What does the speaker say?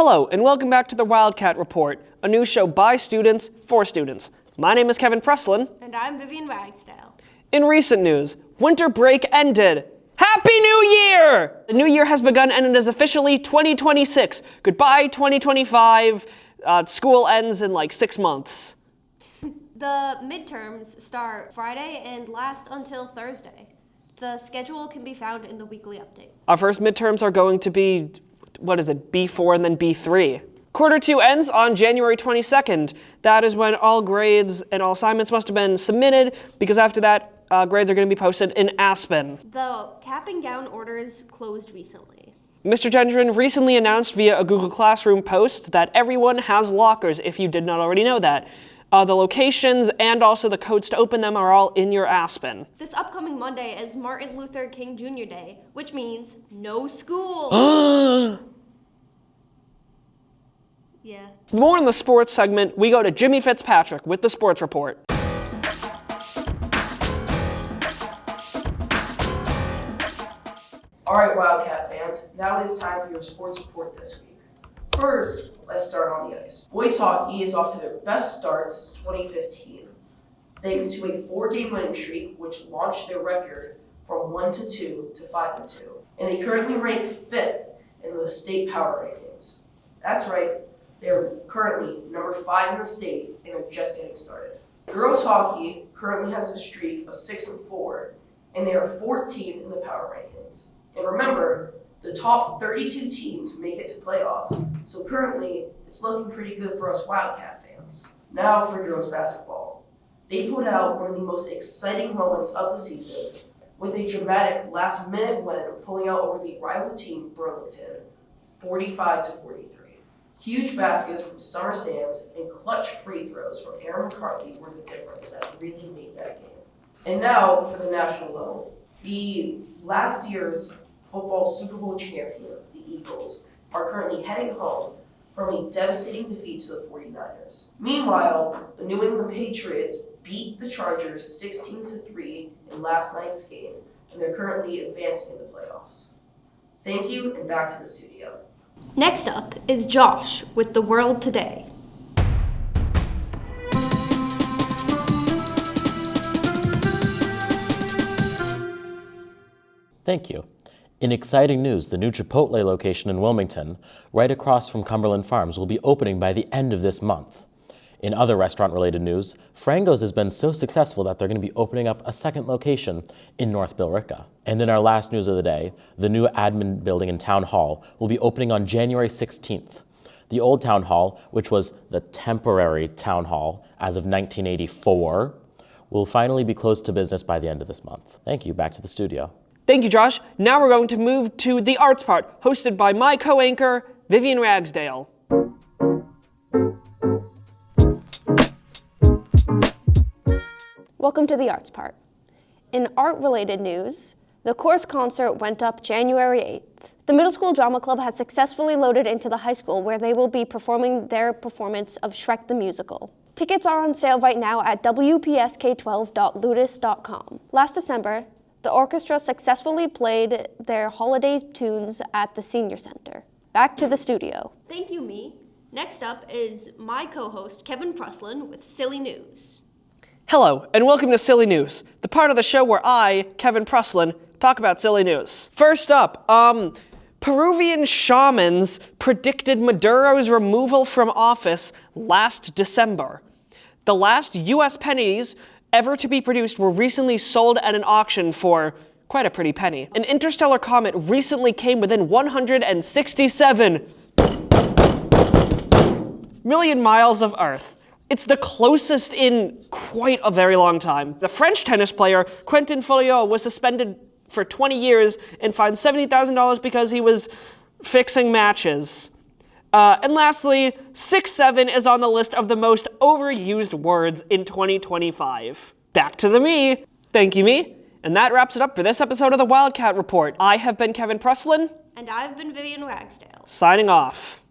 Hello, and welcome back to the Wildcat Report, a new show by students for students. My name is Kevin Presslin. And I'm Vivian Ragsdale. In recent news, winter break ended. Happy New Year! The new year has begun and it is officially 2026. Goodbye, 2025. School ends in like 6 months. The midterms start Friday and last until Thursday. The schedule can be found in the weekly update. Our first midterms are going to be, B4 and then B3. Quarter 2 ends on January 22nd. That is when all grades and all assignments must have been submitted, because after that, grades are going to be posted in Aspen. The cap and gown orders closed recently. Mr. Gendron recently announced via a Google Classroom post that everyone has lockers, if you did not already know that. The locations and also the codes to open them are all in your Aspen. This upcoming Monday is Martin Luther King Jr. Day, which means no school. Yeah. More in the sports segment, we go to Jimmy Fitzpatrick with the sports report. Alright, Wildcat fans, now it is time for your sports report this week. First, let's start on the ice. Boys hockey is off to their best start since 2015, thanks to a 4-game winning streak which launched their record from 1-2 to 5-2. And they currently rank 5th in the state power rankings. That's right, they're currently number 5 in the state and are just getting started. Girls hockey currently has a streak of 6-4, and they are 14th in the power rankings. And remember, the top 32 teams make it to playoffs, so currently it's looking pretty good for us Wildcat fans. Now for girls basketball. They put out one of the most exciting moments of the season with a dramatic last-minute win, pulling out over the rival team Burlington, 45-43. Huge baskets from Summer Sands and clutch free throws from Aaron McCarthy were the difference that really made that game. And now for the national level. The last year's football Super Bowl champions, the Eagles, are currently heading home from a devastating defeat to the 49ers. Meanwhile, the New England Patriots beat the Chargers 16-3 in last night's game, and they're currently advancing in the playoffs. Thank you, and back to the studio. Next up is Josh with The World Today. Thank you. In exciting news, the new Chipotle location in Wilmington, right across from Cumberland Farms, will be opening by the end of this month. In other restaurant-related news, Frango's has been so successful that they're going to be opening up a second location in North Billerica. And in our last news of the day, the new admin building in Town Hall will be opening on January 16th. The old Town Hall, which was the temporary Town Hall as of 1984, will finally be closed to business by the end of this month. Thank you. Back to the studio. Thank you, Josh. Now we're going to move to the arts part, hosted by my co-anchor, Vivian Ragsdale. Welcome to the arts part. In art-related news, the chorus concert went up January 8th. The middle school drama club has successfully loaded into the high school, where they will be performing their performance of Shrek the Musical. Tickets are on sale right now at wpsk12.ludus.com. Last December, the orchestra successfully played their holiday tunes at the Senior Center. Back to the studio. Thank you, me. Next up is my co-host, Kevin Presslin, with Silly News. Hello, and welcome to Silly News, the part of the show where I, Kevin Presslin, talk about silly news. First up, Peruvian shamans predicted Maduro's removal from office last December. The last U.S. pennies ever to be produced were recently sold at an auction for quite a pretty penny. An interstellar comet recently came within 167 million miles of Earth. It's the closest in quite a very long time. The French tennis player Quentin Fillon was suspended for 20 years and fined $70,000 because he was fixing matches. And lastly, 6'7" is on the list of the most overused words in 2025. Back to the me. Thank you, me. And that wraps it up for this episode of the Wildcat Report. I have been Kevin Presslin. And I've been Vivian Ragsdale. Signing off.